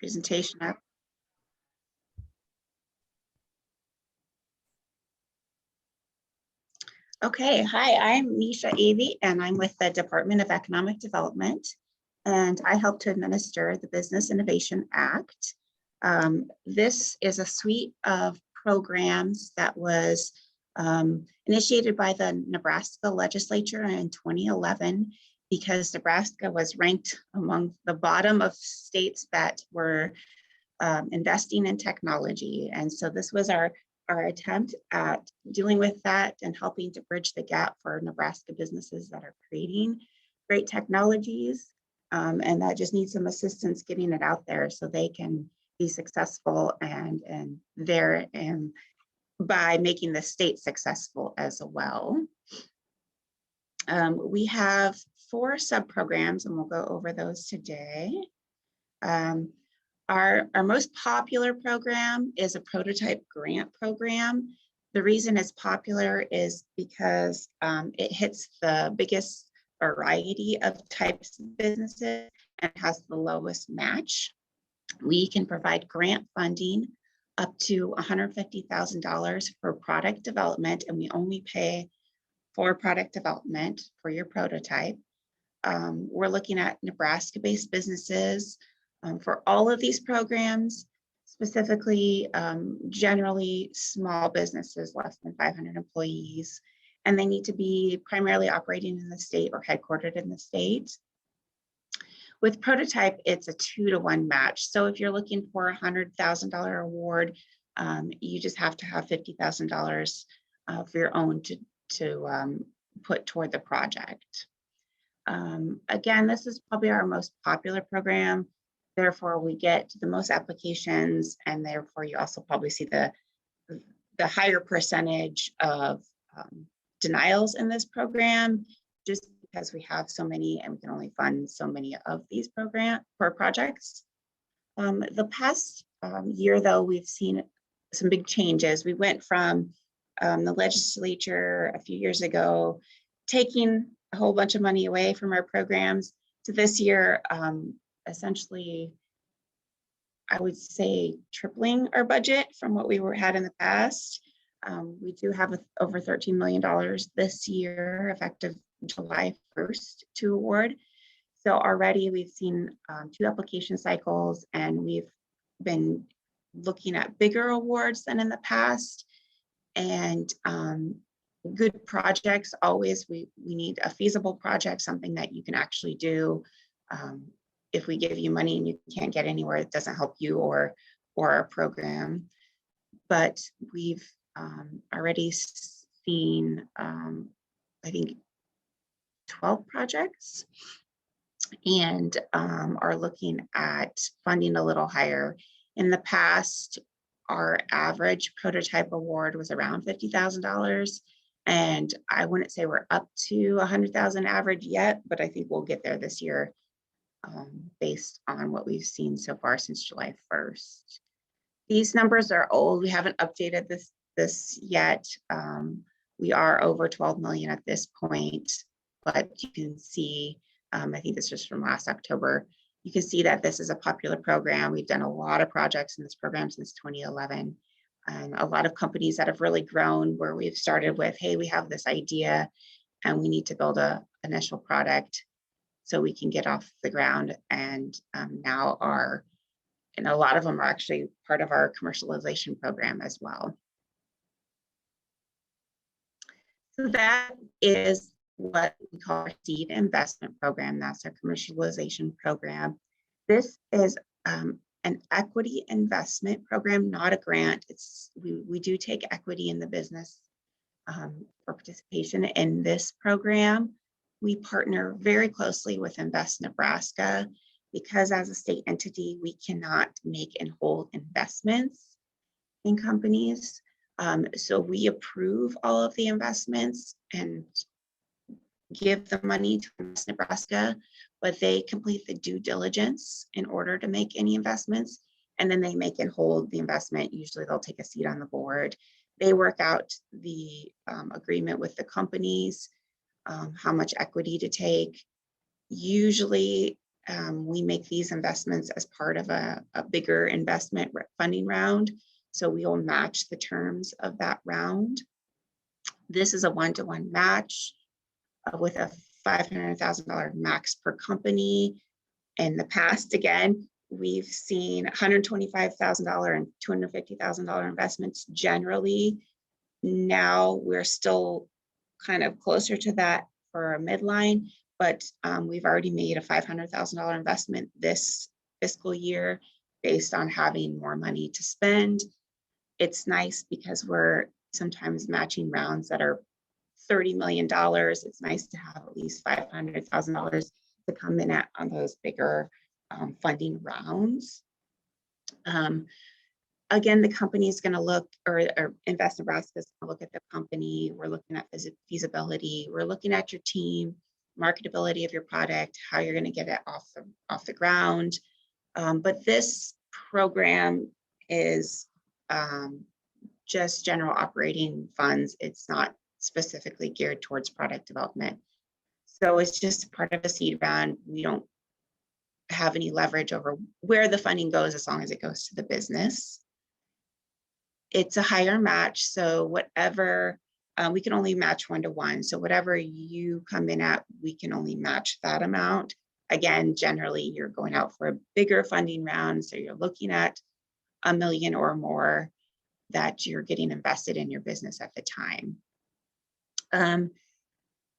presentation up. Okay, hi, I'm Nisha Avey, and I'm with the Department of Economic Development, and I help to administer the Business Innovation Act. This is a suite of programs that was initiated by the Nebraska legislature in 2011 because Nebraska was ranked among the bottom of states that were investing in technology. And so this was our attempt at dealing with that and helping to bridge the gap for Nebraska businesses that are creating great technologies and that just need some assistance getting it out there so they can be successful and by making the state successful as well. We have 4 sub-programs and we'll go over those today. Our most popular program is a prototype grant program. The reason it's popular is because it hits the biggest variety of types of businesses and has the lowest match. We can provide grant funding up to $150,000 for product development, and we only pay for product development for your prototype. We're looking at Nebraska-based businesses for all of these programs, specifically, generally small businesses, less than 500 employees, and they need to be primarily operating in the state or headquartered in the state. With prototype, it's a 2-to-1 match. So if you're looking for a $100,000 award, you just have to have $50,000 for your own to put toward the project. Again, this is probably our most popular program. Therefore, we get the most applications, and therefore you also probably see the higher percentage of denials in this program, just because we have so many and we can only fund so many of these projects. The past year, though, we've seen some big changes. We went from the legislature a few years ago taking a whole bunch of money away from our programs to this year essentially, I would say, tripling our budget from what we had in the past. We do have over $13 million this year, effective July 1st, to award. So already we've seen 2 application cycles, and we've been looking at bigger awards than in the past. And good projects, always we need a feasible project, something that you can actually do. If we give you money and you can't get anywhere, it doesn't help you or our program. But we've already seen, I think, 12 projects, and are looking at funding a little higher. In the past, our average prototype award was around $50,000, and I wouldn't say we're up to 100,000 average yet, but I think we'll get there this year. Based on what we've seen so far since July 1st. These numbers are old. We haven't updated this yet. We are over 12 million at this point, but you can see, I think this was from last October, you can see that this is a popular program. We've done a lot of projects in this program since 2011, and a lot of companies that have really grown where we've started with, hey, we have this idea and we need to build an initial product so we can get off the ground, and now and a lot of them are actually part of our commercialization program as well. So that is what we call our seed investment program. That's our commercialization program. This is an equity investment program, not a grant. We do take equity in the business for participation in this program. We partner very closely with Invest Nebraska because as a state entity, we cannot make and hold investments in companies. So we approve all of the investments and give the money to Invest Nebraska, but they complete the due diligence in order to make any investments. And then they make and hold the investment. Usually they'll take a seat on the board. They work out the agreement with the companies, how much equity to take. Usually We make these investments as part of a bigger investment funding round. So we will match the terms of that round. This is a one-to-one match with a $500,000 max per company. In the past, again, we've seen $125,000 and $250,000 investments generally. Now we're still kind of closer to that for a midline, but we've already made a $500,000 investment this fiscal year based on having more money to spend. It's nice because we're sometimes matching rounds that are $30 million. It's nice to have at least $500,000 to come in on those bigger funding rounds. Again, the company is going to look, or Invest Nebraska is going to look at the company. We're looking at feasibility. We're looking at your team, marketability of your product, how you're going to get it off the ground. But this program is just general operating funds. It's not specifically geared towards product development. So it's just part of a seed round. We don't have any leverage over where the funding goes as long as it goes to the business. It's a higher match, so whatever, we can only match 1-to-1. So whatever you come in at, we can only match that amount. Again, generally you're going out for a bigger funding round. So you're looking at $1 million or more that you're getting invested in your business at the time.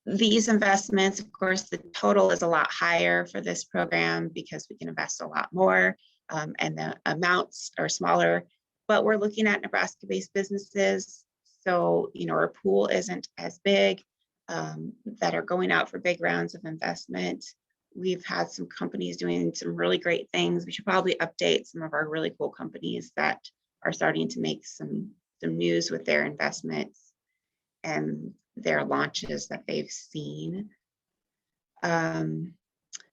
These investments, of course, the total is a lot higher for this program because we can invest a lot more and the amounts are smaller, but we're looking at Nebraska-based businesses. So, our pool isn't as big that are going out for big rounds of investment. We've had some companies doing some really great things. We should probably update some of our really cool companies that are starting to make some news with their investments and their launches that they've seen.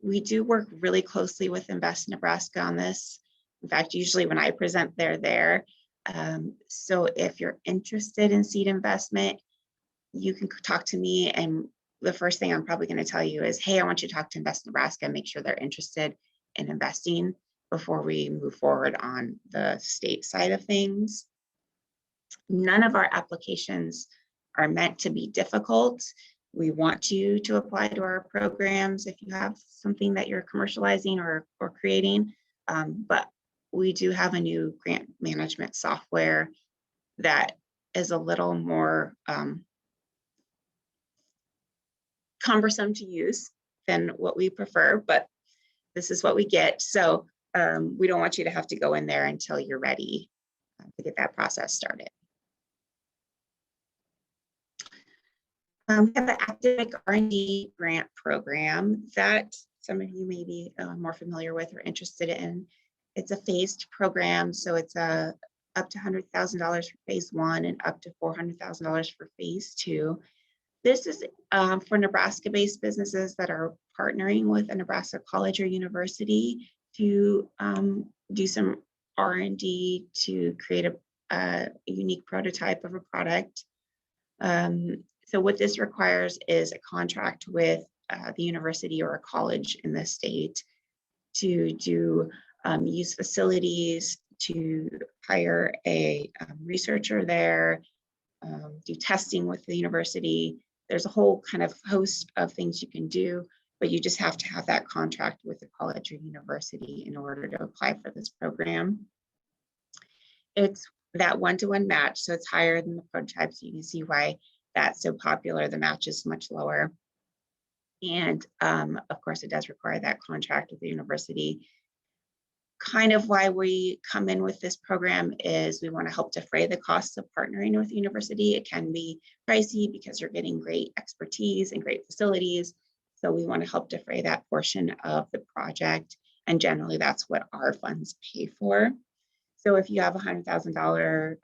We do work really closely with Invest Nebraska on this. In fact, usually when I present, they're there. So if you're interested in seed investment, you can talk to me. And the first thing I'm probably going to tell you is, hey, I want you to talk to Invest Nebraska and make sure they're interested in investing before we move forward on the state side of things. None of our applications are meant to be difficult. We want you to apply to our programs if you have something that you're commercializing or creating, but we do have a new grant management software that is a little more cumbersome to use than what we prefer, but this is what we get. So we don't want you to have to go in there until you're ready to get that process started. We have an academic R&D grant program that some of you may be more familiar with or interested in. It's a phased program, so it's up to $100,000 for phase 1 and up to $400,000 for phase 2. This is for Nebraska-based businesses that are partnering with a Nebraska college or university to do some R&D to create a unique prototype of a product. So what this requires is a contract with the university or a college in the state to do use facilities, to hire a researcher there, do testing with the university. There's a whole kind of host of things you can do, but you just have to have that contract with the college or university in order to apply for this program. It's that 1-to-1 match, so it's higher than the prototype, so you can see why that's so popular. The match is much lower. And of course, it does require that contract with the university. Kind of why we come in with this program is we want to help defray the costs of partnering with the university. It can be pricey because you're getting great expertise and great facilities. So we want to help defray that portion of the project. And generally, that's what our funds pay for. So if you have a $100,000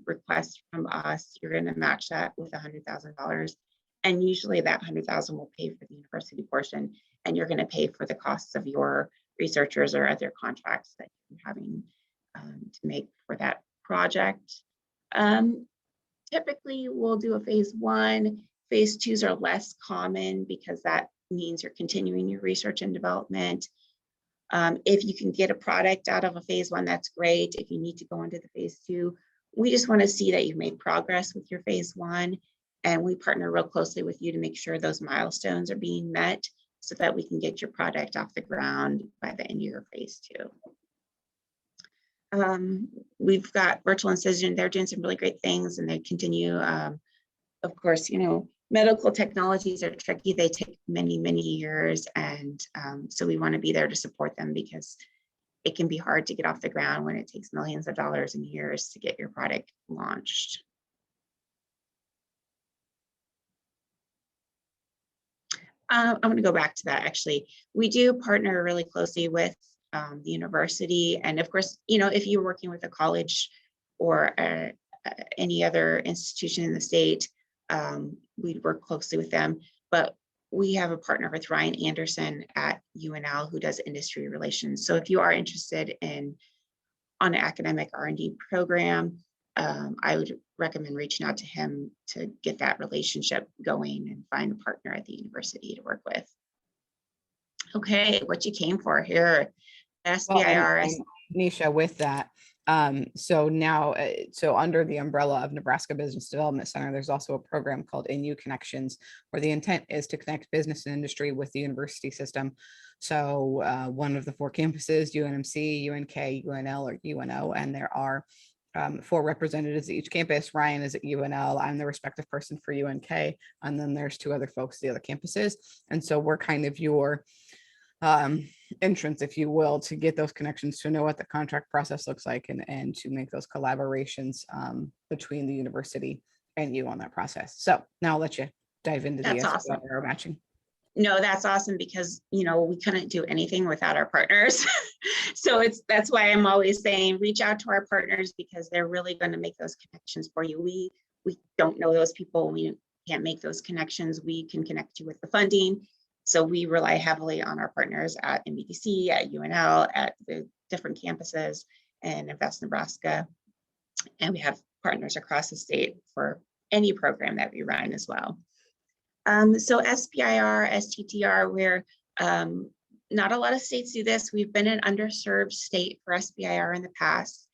request from us, you're going to match that with $100,000. And usually that $100,000 will pay for the university portion, and you're going to pay for the costs of your researchers or other contracts that you're having to make for that project. Typically, we'll do a phase 1. Phase 2s are less common because that means you're continuing your research and development. If you can get a product out of a phase 1, that's great. If you need to go into the phase 2, we just want to see that you've made progress with your phase 1, and we partner real closely with you to make sure those milestones are being met so that we can get your product off the ground by the end of your phase 2. We've got virtual incision. They're doing some really great things, and they continue. Of course, medical technologies are tricky. They take many, many years. And so we want to be there to support them because it can be hard to get off the ground when it takes millions of dollars and years to get your product launched. I'm going to go back to that. Actually, we do partner really closely with the university. And of course, if you're working with a college or any other institution in the state, we'd work closely with them. But we have a partner with Ryan Anderson at UNL who does industry relations. So if you are interested on an academic R&D program, I would recommend reaching out to him to get that relationship going and find a partner at the university to work with. Okay, what you came for here, SBIR. Well, Nisha, with that, so now, so under the umbrella of Nebraska Business Development Center, there's also a program called NU Connections, where the intent is to connect business and industry with the university system. So one of the 4 campuses, UNMC, UNK, UNL, or UNO, and there are 4 representatives at each campus. Ryan is at UNL. I'm the respective person for UNK. And then there's 2 other folks at the other campuses. And so we're kind of your entrance, if you will, to get those connections, to know what the contract process looks like, and to make those collaborations between the university and you on that process. So now I'll let you dive into the SBIR matching. No, that's awesome because, we couldn't do anything without our partners. So that's why I'm always saying, reach out to our partners because they're really going to make those connections for you. We don't know those people. We can't make those connections. We can connect you with the funding. So we rely heavily on our partners at NBDC, at UNL, at the different campuses, and Invest Nebraska. And we have partners across the state for any program that we run as well. So SBIR, STTR, we're not a lot of states do this. We've been an underserved state for SBIR in the past.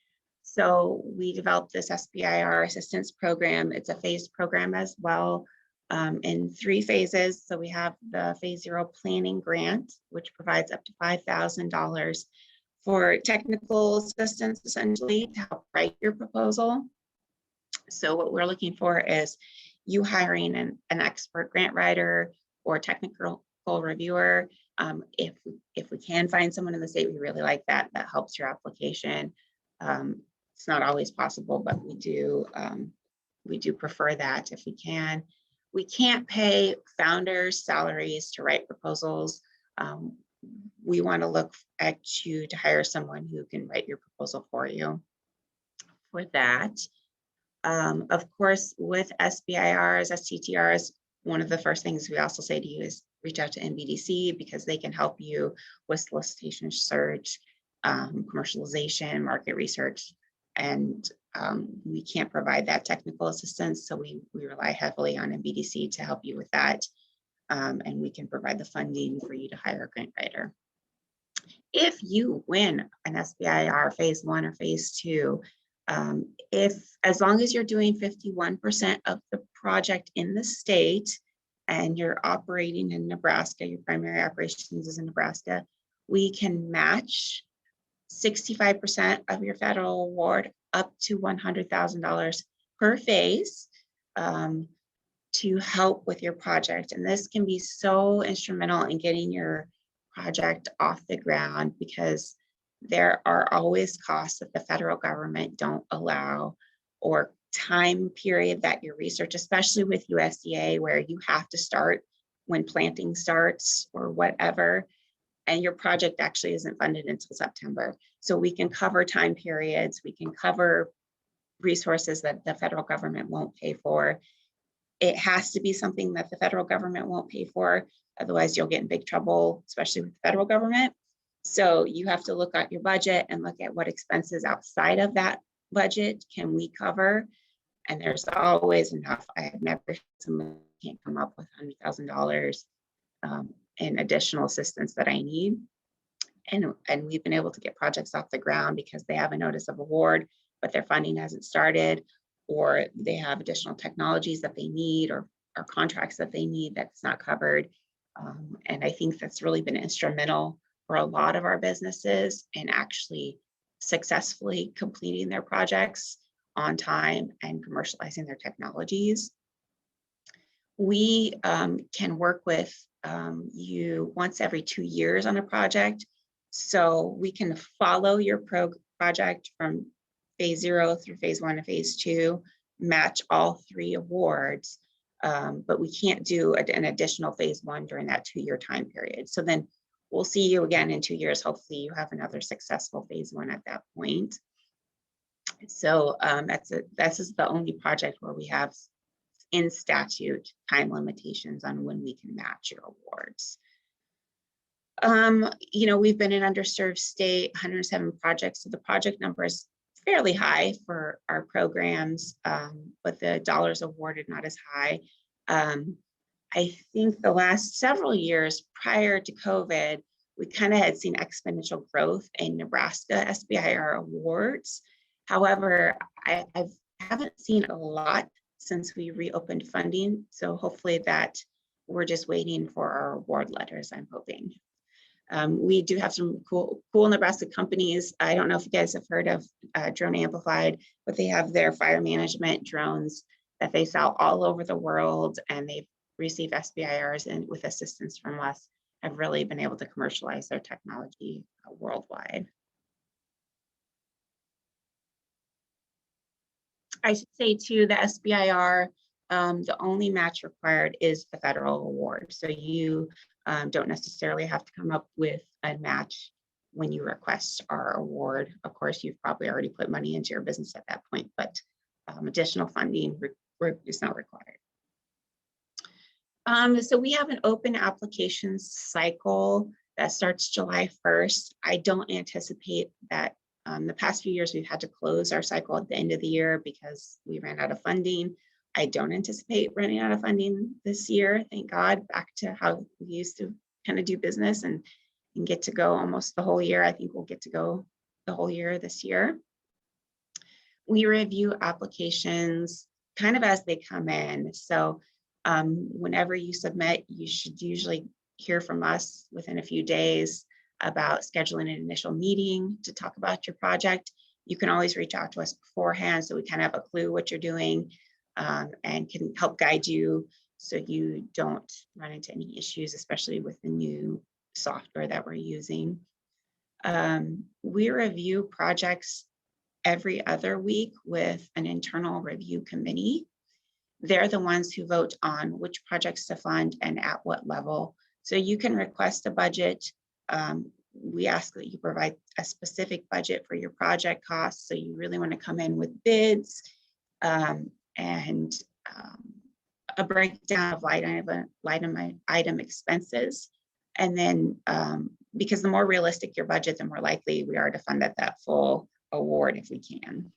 So we developed this SBIR assistance program. It's a phased program as well, in 3 phases. So we have the phase 0 planning grant, which provides up to $5,000 for technical assistance, essentially, to help write your proposal. So what we're looking for is you hiring an expert grant writer or technical reviewer. If we can find someone in the state, we really like that. That helps your application. It's not always possible, but we do prefer that if we can. We can't pay founders salaries to write proposals. We want to look at you to hire someone who can write your proposal for you. For that, of course, with SBIRs, STTRs, one of the first things we also say to you is reach out to NBDC because they can help you with solicitation search, commercialization, market research, and we can't provide that technical assistance. So we rely heavily on NBDC to help you with that. And we can provide the funding for you to hire a grant writer. If you win an SBIR phase 1 or phase 2, as long as you're doing 51% of the project in the state and you're operating in Nebraska, your primary operations is in Nebraska, we can match 65% of your federal award up to $100,000 per phase to help with your project. And this can be so instrumental in getting your project off the ground because there are always costs that the federal government don't allow, or time period that your research, especially with USDA, where you have to start when planting starts or whatever, and your project actually isn't funded until September. So we can cover time periods, we can cover resources that the federal government won't pay for. It has to be something that the federal government won't pay for, otherwise you'll get in big trouble, especially with the federal government. So you have to look at your budget and look at what expenses outside of that budget can we cover. And there's always enough. I have never had someone can't come up with $100,000 in additional assistance that I need. And we've been able to get projects off the ground because they have a notice of award, but their funding hasn't started, or they have additional technologies that they need, or contracts that they need that's not covered. And I think that's really been instrumental for a lot of our businesses in actually successfully completing their projects on time and commercializing their technologies. We can work with you once every 2 years on a project. So we can follow your project from phase 0 through phase 1 to phase 2, match all 3 awards, but we can't do an additional phase 1 during that 2-year time period. So then we'll see you again in 2 years. Hopefully you have another successful phase 1 at that point. So this is the only project where we have in statute time limitations on when we can match your awards. We've been an underserved state, 107 projects, so the project number is fairly high for our programs, but the dollars awarded not as high. I think the last several years prior to COVID, we kind of had seen exponential growth in Nebraska SBIR awards. However, I haven't seen a lot since we reopened funding. So hopefully that we're just waiting for our award letters, I'm hoping. We do have some cool Nebraska companies. I don't know if you guys have heard of Drone Amplified, but they have their fire management drones that they sell all over the world, and they've received SBIRs, and with assistance from us, have really been able to commercialize their technology worldwide. I should say too, the SBIR, the only match required is the federal award. So you don't necessarily have to come up with a match when you request our award. Of course, you've probably already put money into your business at that point, but additional funding is not required. So we have an open applications cycle that starts July 1st. I don't anticipate that the past few years we've had to close our cycle at the end of the year because we ran out of funding. I don't anticipate running out of funding this year, thank God, back to how we used to kind of do business and get to go almost the whole year. I think we'll get to go the whole year this year. We review applications kind of as they come in. So whenever you submit, you should usually hear from us within a few days about scheduling an initial meeting to talk about your project. You can always reach out to us beforehand so we kind of have a clue what you're doing and can help guide you so you don't run into any issues, especially with the new software that we're using. We review projects every other week with an internal review committee. They're the ones who vote on which projects to fund and at what level. So you can request a budget. We ask that you provide a specific budget for your project costs. So you really want to come in with bids and a breakdown of item expenses. And then because the more realistic your budget, the more likely we are to fund at that full award if we can.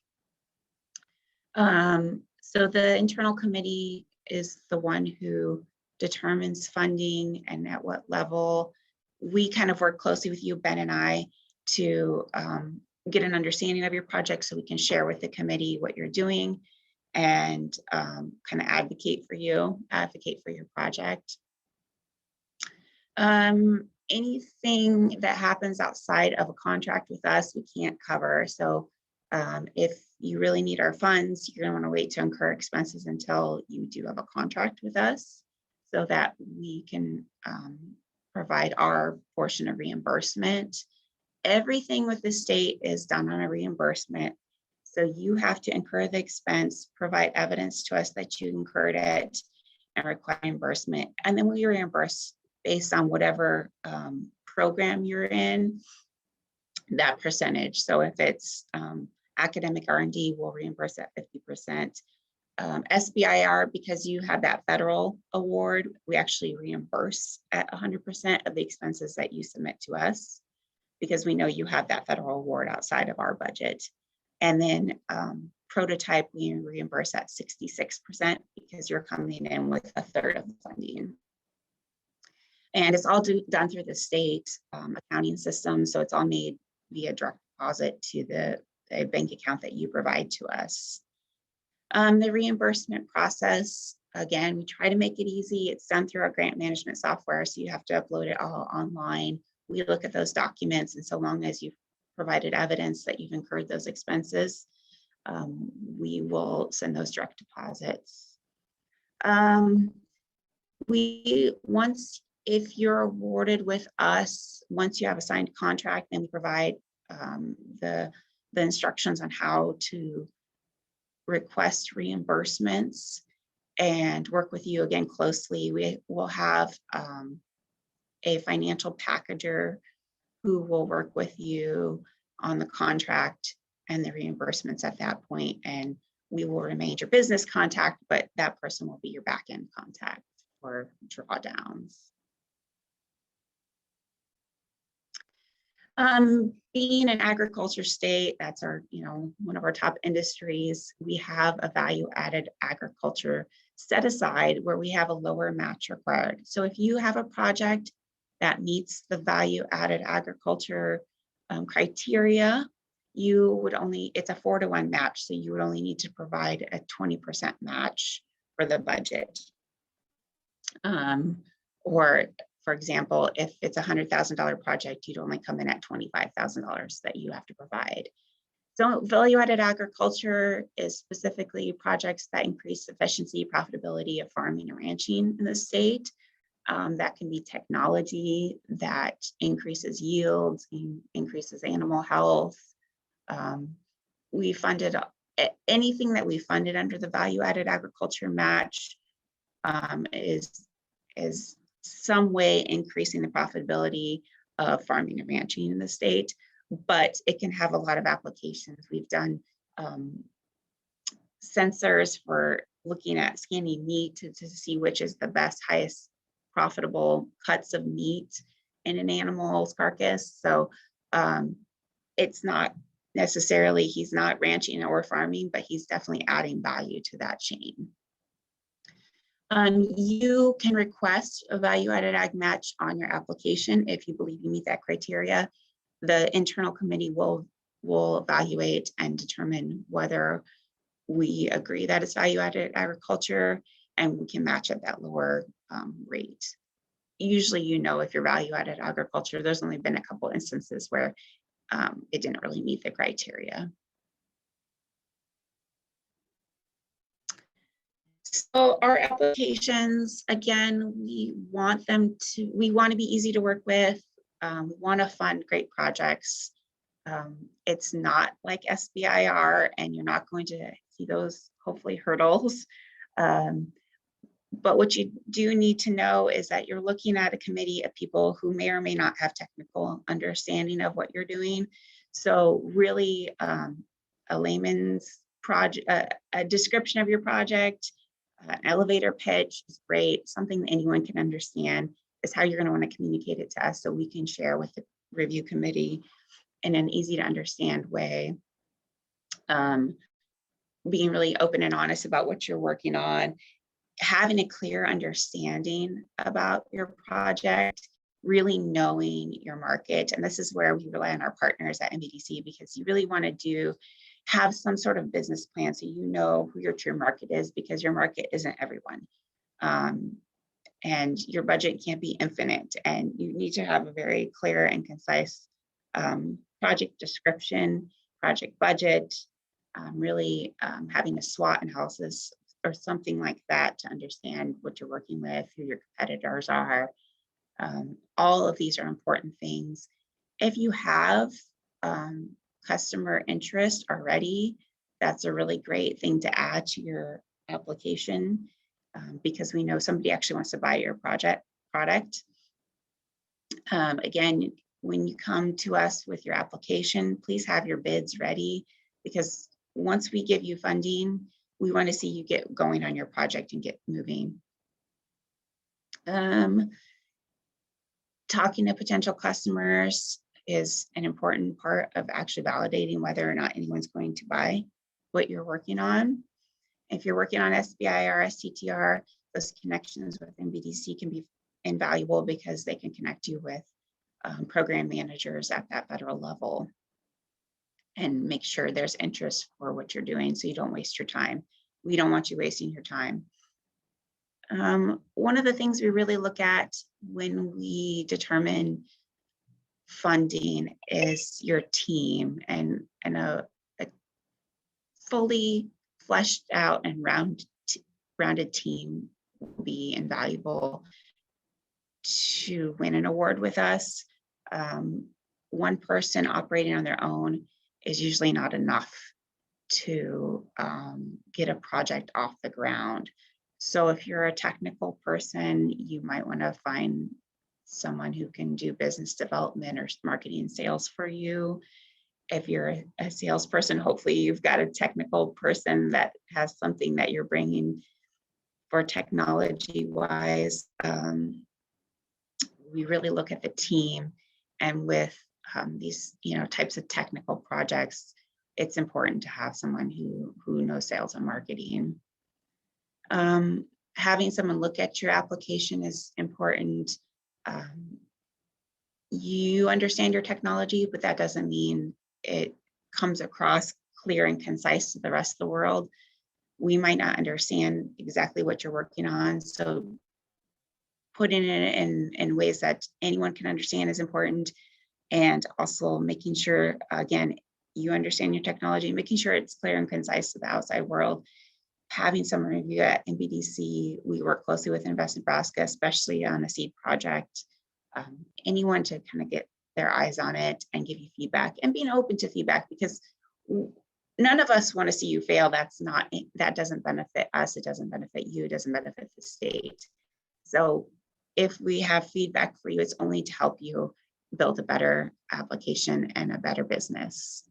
So the internal committee is the one who determines funding and at what level. We kind of work closely with you, Ben and I, to get an understanding of your project so we can share with the committee what you're doing and kind of advocate for your project. Anything that happens outside of a contract with us, we can't cover. So if you really need our funds, you're going to want to wait to incur expenses until you do have a contract with us so that we can provide our portion of reimbursement. Everything with the state is done on a reimbursement. So you have to incur the expense, provide evidence to us that you incurred it, and require reimbursement. And then we reimburse based on whatever program you're in, that percentage. So if it's academic R&D, we'll reimburse at 50%. SBIR, because you have that federal award, we actually reimburse at 100% of the expenses that you submit to us because we know you have that federal award outside of our budget. And then prototype, we reimburse at 66% because you're coming in with a third of the funding. And it's all done through the state accounting system. So it's all made via direct deposit to the bank account that you provide to us. The reimbursement process, again, we try to make it easy. It's done through our grant management software, so you have to upload it all online. We look at those documents, and so long as you've provided evidence that you've incurred those expenses, we will send those direct deposits. If you're awarded with us, once you have a signed contract, then we provide the instructions on how to request reimbursements and work with you again closely. We will have a financial packager who will work with you on the contract and the reimbursements at that point, and we will remain your business contact, but that person will be your back-end contact for drawdowns. Being an agriculture state, that's our, one of our top industries, we have a value-added agriculture set aside where we have a lower match required. So if you have a project that meets the value-added agriculture criteria, it's a 4-to-1 match. So you would only need to provide a 20% match for the budget. Or for example, if it's a $100,000 project, you'd only come in at $25,000 that you have to provide. So value-added agriculture is specifically projects that increase efficiency, profitability of farming and ranching in the state. That can be technology that increases yields, increases animal health. We funded anything that we funded under the value-added agriculture match is some way increasing the profitability of farming and ranching in the state, but it can have a lot of applications. We've done sensors for looking at scanning meat to see which is the best, highest profitable cuts of meat in an animal's carcass. So it's not necessarily, he's not ranching or farming, but he's definitely adding value to that chain. You can request a value-added ag match on your application if you believe you meet that criteria. The internal committee will evaluate and determine whether we agree that it's value-added agriculture, and we can match at that lower rate. Usually, if you're value-added agriculture, there's only been a couple instances where it didn't really meet the criteria. So our applications, again, we want to be easy to work with. We want to fund great projects. It's not like SBIR, and you're not going to see those, hopefully, hurdles. But what you do need to know is that you're looking at a committee of people who may or may not have technical understanding of what you're doing. So really, a layman's project, a description of your project, an elevator pitch is great. Something that anyone can understand is how you're going to want to communicate it to us so we can share with the review committee in an easy to understand way. Being really open and honest about what you're working on, having a clear understanding about your project, really knowing your market. And this is where we rely on our partners at NBDC, because you really want to have some sort of business plan so you know who your true market is, because your market isn't everyone. And your budget can't be infinite, and you need to have a very clear and concise project description, project budget, really having a SWOT analysis or something like that to understand what you're working with, who your competitors are. All of these are important things. If you have customer interest already, that's a really great thing to add to your application, because we know somebody actually wants to buy your product. Again, when you come to us with your application, please have your bids ready, because once we give you funding, we want to see you get going on your project and get moving. Talking to potential customers is an important part of actually validating whether or not anyone's going to buy what you're working on. If you're working on SBIR, STTR, those connections with NBDC can be invaluable because they can connect you with program managers at that federal level and make sure there's interest for what you're doing so you don't waste your time. We don't want you wasting your time. One of the things we really look at when we determine funding is your team, and a fully fleshed out and rounded team will be invaluable to win an award with us. One person operating on their own is usually not enough to get a project off the ground. So if you're a technical person, you might want to find someone who can do business development or marketing and sales for you. If you're a salesperson, hopefully you've got a technical person that has something that you're bringing for technology wise. We really look at the team, and with these types of technical projects, it's important to have someone who knows sales and marketing. Having someone look at your application is important. You understand your technology, but that doesn't mean it comes across clear and concise to the rest of the world. We might not understand exactly what you're working on, so putting it in ways that anyone can understand is important. And also making sure, again, you understand your technology, making sure it's clear and concise to the outside world. Having someone review at NBDC, we work closely with Invest Nebraska, especially on a seed project. Anyone to kind of get their eyes on it and give you feedback, and being open to feedback, because none of us want to see you fail. That doesn't benefit us. It doesn't benefit you. It doesn't benefit the state. So if we have feedback for you, it's only to help you build a better application and a better business.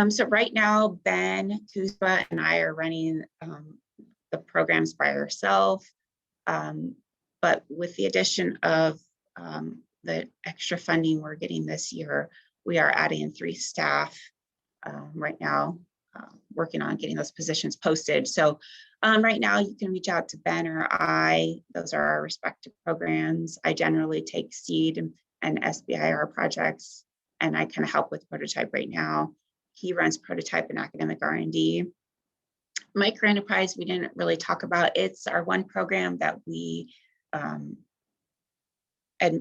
So right now, Ben Kuzma and I are running the programs by ourselves. But with the addition of the extra funding we're getting this year, we are adding 3 staff right now, working on getting those positions posted. So right now you can reach out to Ben or I. Those are our respective programs. I generally take seed and SBIR projects, and I kind of help with prototype right now. He runs prototype and academic R&D. Micro enterprise, we didn't really talk about. It's our one program that we and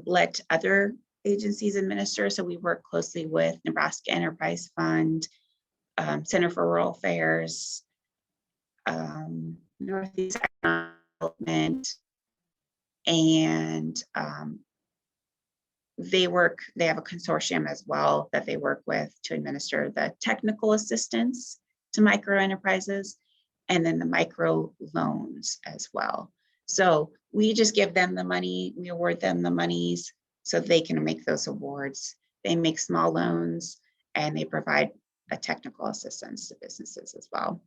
let other agencies administer. So we work closely with Nebraska Enterprise Fund, Center for Rural Affairs, Northeast Economic Development, and they have a consortium as well that they work with to administer the technical assistance to micro enterprises, and then the micro loans as well. So we just give them the money, we award them the monies so they can make those awards. They make small loans and they provide a technical assistance to businesses as well.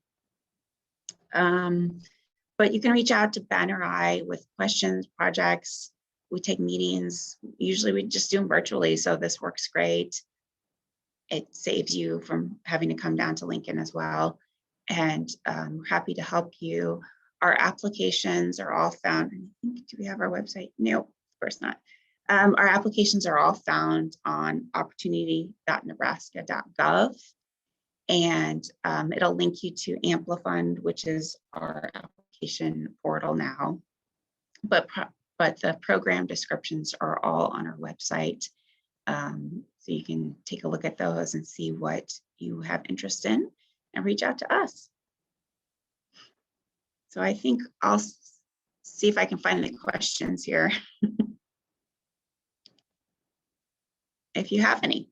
But you can reach out to Ben or I with questions, projects. We take meetings. Usually we just do them virtually, so this works great. It saves you from having to come down to Lincoln as well. And we're happy to help you. Our applications are all found. Do we have our website? No, of course not. Our applications are all found on opportunity.nebraska.gov. And it'll link you to Amplifund, which is our application portal now. But the program descriptions are all on our website. So you can take a look at those and see what you have interest in and reach out to us. So I think I'll see if I can find the questions here. If you have any.